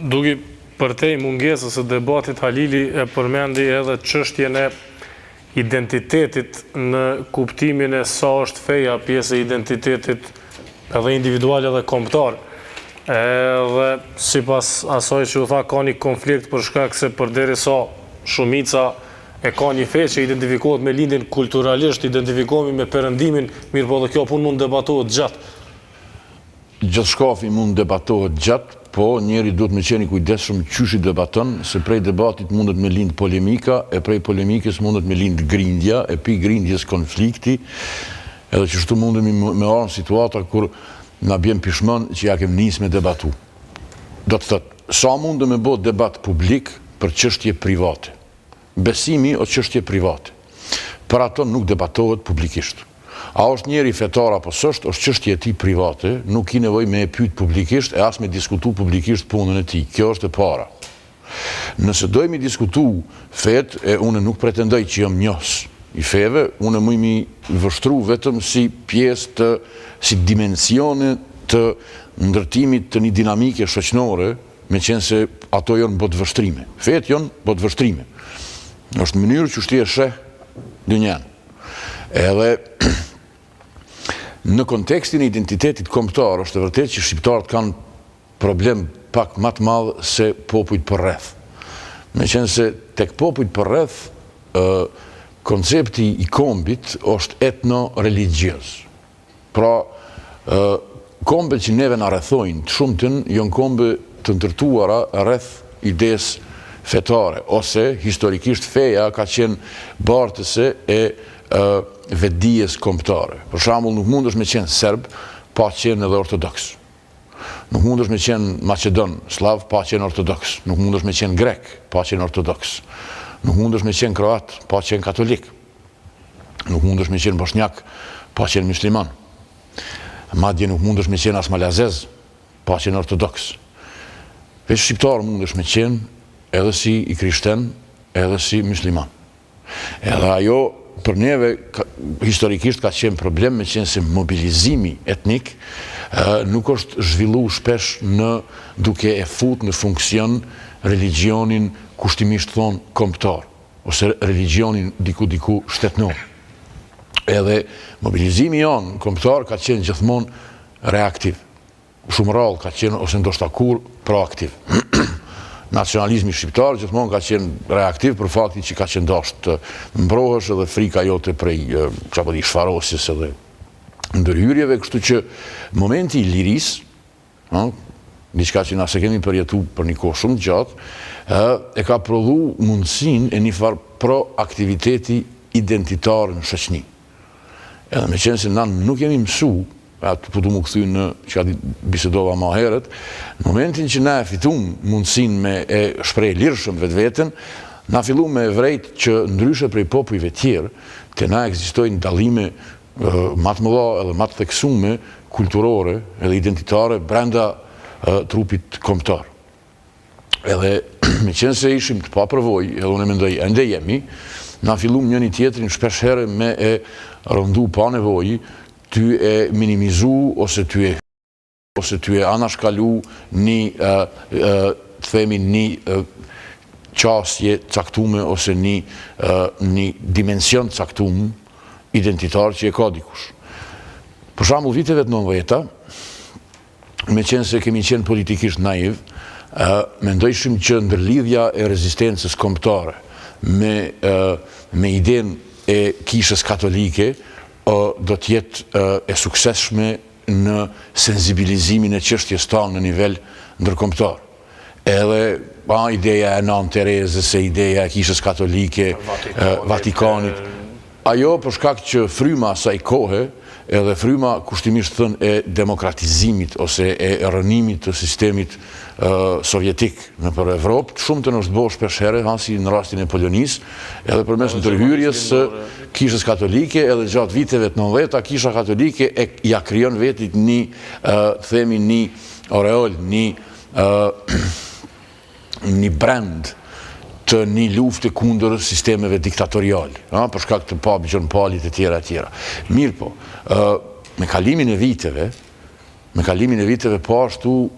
duke përtej mungesës së debatit, Halili e përmendi edhe çështjen e identitetit në kuptimin e sa është feja pjesë e identitetit edhe individual edhe kombëtar. Dhe sipas asaj që u tha, ka një konflikt për shkak se përderisa shumica e ka një fe që identifikohet me lindjen kulturalisht, identifikohemi me perëndimin, mirë po dhe kjo punë mund debatohet gjatë. Gjithë shkafi mund debatohet gjatë, po njeri duhet me qeni kujdesshëm qysh i debaton, se prej debatit mundet me lind polemika, e prej polemikës mundet me lind grindja, e pi grindjes konflikti, edhe që shtu mundemi me arë situata kur na bjem pishmën që ja kem nis me debatu. Do të thëtë, sa mundë me bo debat publik për çështje private. Besimi o çështje private. Për ato nuk debatohet publikisht. A është njeri fetar apo s'është, është çështje e tij private, nuk i nevojë me e pyet publikisht e as me diskutu publikisht punën e tij. Kjo është e para. Nëse dojmë diskutu fet, e unë nuk pretendoj që jam njohës i feve, unë më mi vështru vetëm si pjesë të, si dimensione të ndërtimit të një dinamike shoqnore, me qenë se ato janë botë vështrime. Fet janë botë vështrime. Është mënyrë që shti e sheh dynjan. Edhe në kontekstin e identitetit kombëtar, është e vërtet që shqiptarët kanë problem pak më të madh se popujt përreth. Me qenë se tek popujt përreth, koncepti i kombit është etno-religios. Pra, kombet që neve na rrethojnë, të shumtën janë kombe të ndërtuara rreth ides fetare, ose historikisht feja ka qenë bartëse e vetdijes kombëtare. Për shembull, nuk mundesh me qenë serb pa qenë edhe ortodoks. Nuk mundesh me qenë macedon, slav pa qenë ortodoks. Nuk mundesh me qenë grek pa qenë ortodoks. Nuk mundesh me qenë kroat pa qenë katolik. Nuk mundesh me qenë bosnjak pa qenë musliman. Madje nuk mundesh me qenë as malazez pa qenë ortodoks. Veç shqiptar mundesh me qenë edhe si i krishten, edhe si musliman. Edhe ajo për neve historikisht ka qenë problem me qenë se mobilizimi etnik nuk është zhvillu shpesh në duke e fut në funksion religionin kushtimisht thonë kombëtar, ose religionin diku shtetnor. Edhe mobilizimi janë kombëtar ka qenë gjithmonë reaktiv. Shumë rrallë ka qenë, ose ndoshta kur, proaktiv. Nacionalizmi shqiptar gjithmonë ka qenë reaktiv për faktin që ka qenë dashur të mbrohesh edhe frika jote prej shfarosjes edhe ndërhyrjeve, kështu që momenti i lirisë, diçka që na se kemi përjetu për një kohë shumë gjatë, e ka prodhu mundësinë e një farë proaktiviteti identitar në shoqni. Edhe me qenë se na nuk jemi mësu, atë po du më këthy në që bisedova ma herët, në momentin që na e fitum mundësin me e shprej lirshëm vetë vetën, na fillu me vrejt që ndryshe prej popujve tjerë, të na ekzistojnë dallime matë mëdha edhe matë theksume, kulturore edhe identitare brenda trupit kombëtar. Edhe me qenë se ishim të papërvoj, edhe unë e mendoj ende jemi, na fillu njëni tjetrin shpesh herë me e rëndu pa nevojë, ty e minimizu, ose ty e anashkalu një, themi, një qasje caktume, ose një dimension caktum identitar që e ka dikush. Për shembull, viteve të 90-ta, me qenë se kemi qenë politikisht naiv, mendojshim që ndërlidhja e rezistencës kombëtare me idenë e kishës katolike do t'jetë e suksesshme në sensibilizimin e çështjes tonë në nivel ndërkombëtar. Edhe ideja e Nën Terezës, ideja e kishës katolike, Vatikanit, ajo për shkak që fryma asaj kohe, edhe fryma kushtimisht thënë e demokratizimit ose e rënimit të sistemit sovjetik në për Evropë, shumë të nështë bosh shpesh herë, si në rastin e Polonisë, edhe përmes ndërhyrjes së kishës katolike, edhe gjatë viteve të 90-ta, kisha katolike ja krijon vetit një, themi, një oreol, një brand të një lufte kundër sistemeve diktatoriale, për shkak të Gjën Palit e tjera e tjera. Mirë po, me kalimin e viteve, po ashtu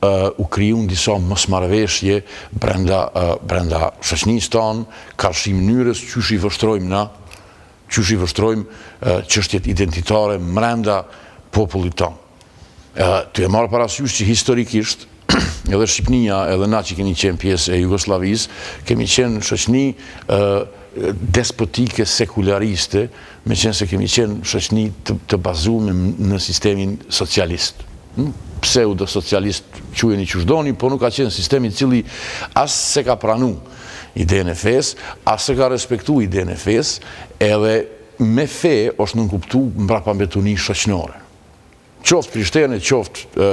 u kriju në disa mosmarrëveshje brenda shoqënisë tonë, karshi mënyrës qysh i vështrojmë çështjet identitare brenda popullit tonë. Të e marrë parasysh që historikisht, edhe Shqipnia, edhe na që kemi qenë pjesë e Jugoslavisë, kemi qenë shoqëni despotike, sekulariste, me qenë se kemi qenë shoqëni të bazuar në sistemin socialist. Pseudo-socialist quheni që shdoni, po nuk ka qenë sistemi cili as se ka pranu idenë e fesë, as se ka respektu idenë e fesë, edhe me fe është nënkuptu mbrapa mbetuni shoqënore. Qoftë krishterë, qoftë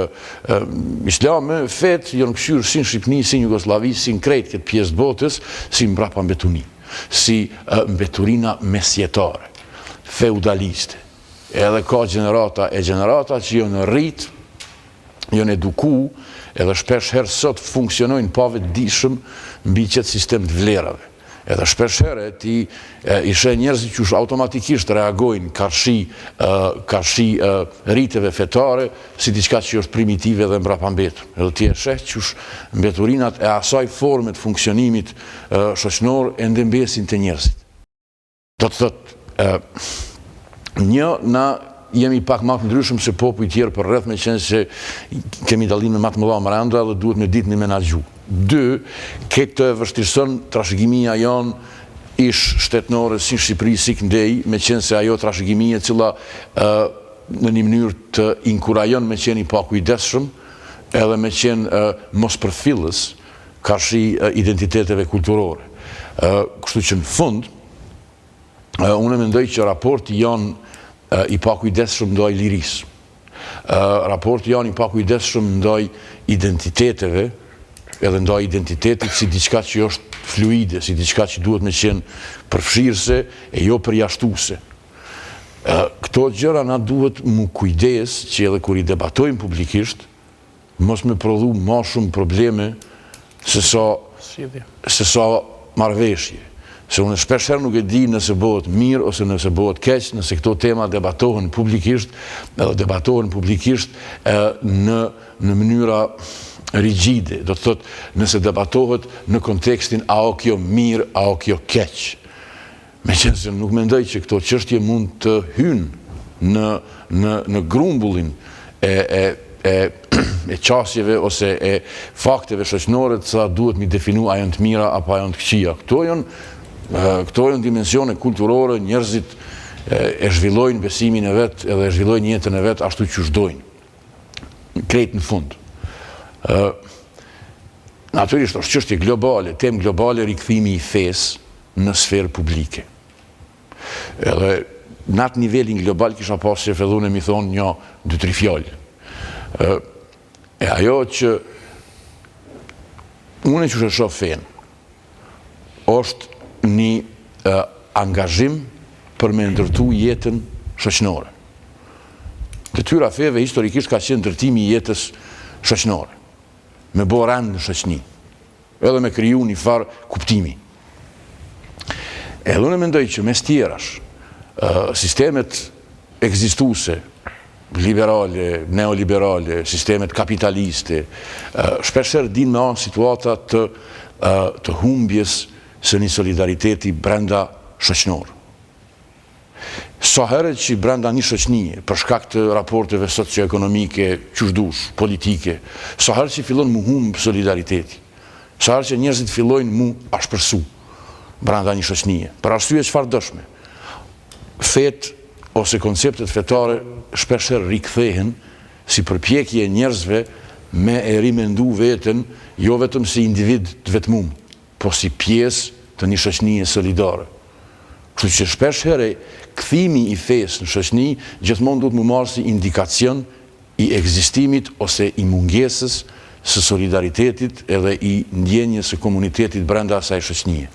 islame, fetë janë këshyrë si në Shqipni, si në Jugoslavi, si në krejt këtë pjesë botës, si mbrapa mbetuni, si mbeturina mesjetare, feudaliste. Edhe ka gjenerata e gjenerata që janë rritë, janë eduku, edhe shpesh herë sot funksionojnë pavetëdijshëm mbi qëtë sistem të vlerave. Edhe shpesh herë ti ishe njerëzit që automatikisht reagojnë karshi rriteve fetare si diçka që është primitive dhe mbrapa mbetur. Edhe ti e sheh që mbeturinat e asaj forme të funksionimit shoqënor e ndembesin të njerëzit. Do të thotë, na jemi pak më të ndryshëm se popuj tjerë për rreth, me qenë se kemi dallime më të mëdha brenda dhe duhet me ditë një menaxhu. 2, këtë vështirëson trashëgimia jonë ish shtetënore si Shqipëri, si Këndej, me qenë se ajo trashëgimia cila në një mënyrë të inkurajon me qenë i pakujdesshëm, edhe me qenë mos përfillës karshi identiteteve kulturore. Kështu që në fund, unë mendoj që raporti janë i pakujdesshëm ndaj lirisë. Raporti janë i pakujdesshëm ndaj identiteteve, edhe ndaj identitetit si diçka që është fluide, si diçka që duhet me qenë përfshirëse e jo përjashtuese. Këto gjëra na duhet mu kujdes që edhe kur i debatojmë publikisht, mos me prodhu ma shumë probleme se sa marrëveshje. Se unë shpesh herë nuk e di nëse bëhet mirë ose nëse bëhet keq, nëse këto tema debatohen publikisht, edhe debatohen publikisht në mënyra rigjide. Do të thotë, nëse debatohet në kontekstin a o kjo mirë, a o kjo keq. Me qenë se nuk mendoj që këto çështje mund të hynë në grumbullin e qasjeve ose e fakteve shoqënore të sa duhet mi definu a janë të mira apo a janë të këqija. Këto janë dimensione kulturore, njerëzit e zhvillojnë besimin e vetë edhe e zhvillojnë jetën e vetë ashtu që shdojnë. Krejt në fund. Natyrisht është çështje globale, temë globale rikthimi i fesë në sferë publike. Edhe në atë nivelin global kisha pasur që fillon e mi thonë 1-2-3 fjalë. E ajo që unë që shoh fenë është një angazhim për me ndërtu jetën shoqënore. Detyra feve historikisht ka qenë ndërtimi i jetës shoqënore, me bo rend në shoqëni, edhe me kriju një farë kuptimi. Edhe unë mendoj që mes tjerash, sistemet ekzistuese, liberale, neoliberale, sistemet kapitaliste, shpesher din me anë situata të humbjes së një solidariteti brenda shoqënor. Sa herët që brenda një shoqënie, për shkak të raporteve socio-ekonomike, qëshdush, politike, sa herët që fillon mu humbë solidariteti, sa herët që njerëzit fillojnë mu ashpërsu brenda një shoqënie, për arsye çfarë dëshme. Fetë ose konceptet fetare shpesher rikthehen si përpjekje njerëzve me e rimendu veten, jo vetëm si individ të vetmum, po si pjesë të një shoqënie solidare. Kështu që shpesh herë kthimi i fesë në shoqëni gjithmonë duhet mu marrë si indikacion i ekzistimit ose i mungesës së solidaritetit edhe i ndjenjes së komunitetit brenda asaj shoqënie.